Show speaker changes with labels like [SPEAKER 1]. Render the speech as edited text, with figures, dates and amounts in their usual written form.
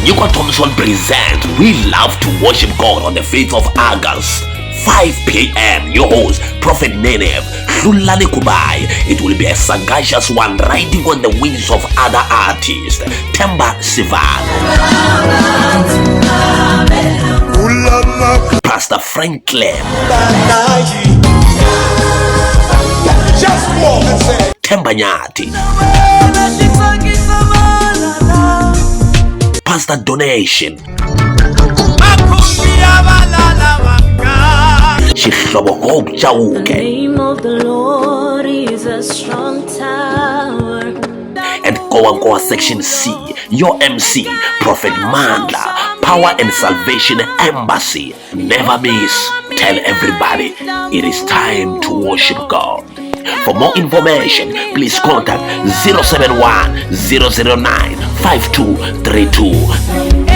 [SPEAKER 1] Yuka Thompson presents We Love to Worship God on the 5th of August, 5 p.m. Your host, Prophet Nenev, Hlulani Kubai. It will be a sagacious one riding on the wings of other artists. Temba Sivan, Pastor Franklin, Temba Nyati, Pastor Donation, the
[SPEAKER 2] name of the Lord is a strong tower.
[SPEAKER 1] And Nkowankowa Section C, your MC, Prophet Mandla, Power and Salvation Embassy. Never miss. Tell everybody it is time to worship God. For more information, please contact 071 009 5232.